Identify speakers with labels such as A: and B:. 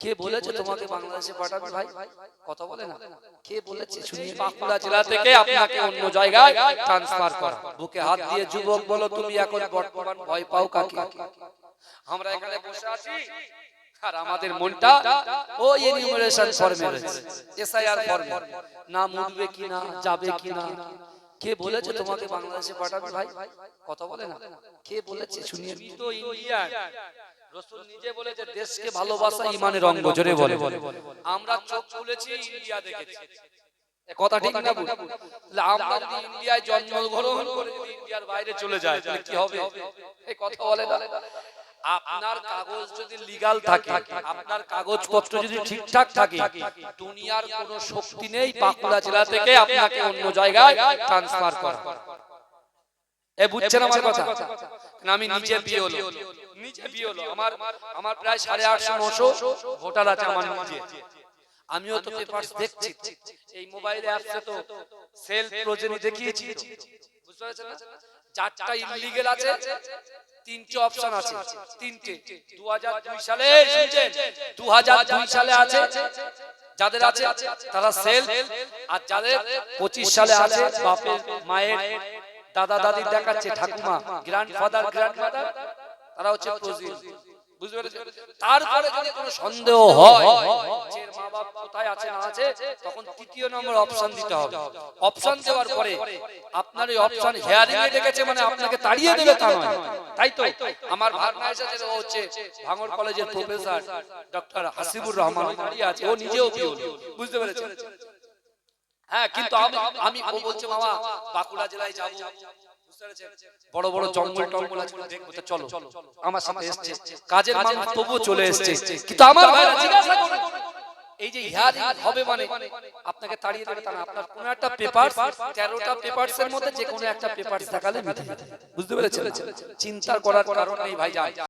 A: কে বলেছে তোমাকে বাংলাদেশে পাঠাবে ভাই? কথা বলে না। কে বলেছে? শুনিয়ে বাঁকুড়া জেলা থেকে আপনাকে অন্য জায়গায় ট্রান্সফার করা। বুকে হাত দিয়ে যুবক বলো, তুমি এখন বর্তমান ভয় পাও কাকে? আমরা এখানে বসে আছি আর আমাদের মনটা ওই এনিউমারেশন ফর্মে রয়েছে, এসআইআর ফর্মে, নাম উঠবে কিনা, যাবে কিনা। কে বলেছে তোমাকে বাংলাদেশে পাঠাবে ভাই? কথা বলে না। কে বলেছে? শুনিয়ে তো ইন্ডিয়া রাসূল নিজে বলেছে, দেশকে ভালোবাসা ঈমানের অঙ্গ। জোরে বলে। আমরা চোখ খুলেছি, ইন্ডিয়া দেখেছি। এ কথা ঠিক না ভুল? আমরা যদি ইন্ডিয়ায় জন্মগ্রহণ করে যদি ইন্ডিয়ার বাইরে চলে যায় তাহলে কি হবে? এই কথা বলে না। আপনার কাগজ যদি লিগ্যাল থাকে, আপনার কাগজপত্র যদি ঠিকঠাক থাকে, দুনিয়ার কোনো শক্তি নেই বাঁকুড়া জেলা থেকে আপনাকে অন্য জায়গায় ট্রান্সফার করা। এ বুঝছেন আমার কথা? আমি নিজে বিয়ে হলো, আমার প্রায় 850-900 ভোটার আছে আমার নিজে। আমিও তো পেপারস দেখছি, এই মোবাইল অ্যাপসে তো সেলফ প্রজেনি দেখিয়েছি, বুঝতে পারছেন না? 4টা ইললিগ্যাল আছে, 3টে অপশন আছে, 3টে 2002 সালে শুনছেন, 2002 সালে আছে, যাদের আছে তারা সেলফ, আর যাদের 25 সালে আছে বাপের মায়ের দাদা দাদির দেখাচ্ছে ঠাকুমা, গ্র্যান্ডফাদার গ্র্যান্ডমাদার, তারা হচ্ছে প্রজেনি। বুঝতে পেরেছেন? তারপরে যদি কোনো সন্দেহ হয় যে মা বাপ কোথায় আছে না আছে, তখন 3য় নম্বর অপশন দিতে হবে। অপশন দেওয়ার পরে আপনার এই অপশন হিয়ারিং এ দেখেছে মানে আপনাকে তাড়িয়ে দেবে তা নয়, তাই তো? আমার ভাগনা এসেছে, ও হচ্ছে ভাঙড় কলেজের প্রফেসর ডক্টর হাসিবুর রহমান, দাঁড়িয়ে আছে, ও নিজেও বিয়ে। বুঝতে পেরেছেন? হ্যাঁ, কিন্তু আমি ও বলছে মামা বাঁকুড়া জেলায় যাব, বড় বড় জঙ্গল টঙ্গল আছে দেখবো, তো চলো। আমার সাথে এসেছে কাজের মানুষ, তবুও চলে এসেছে। কিন্তু আমার ভাইরা জিজ্ঞাসা করে, এই যে হিয়ারিং হবে মানে আপনাকে তাড়িয়ে দেবে তা না। আপনার কোনো একটা পেপার, 13টা পেপারসের মধ্যে যে কোনো একটা পেপার দেখালে মিটে যাবে। বুঝতে পেরেছেন? চিন্তা করার কারণ নেই ভাই।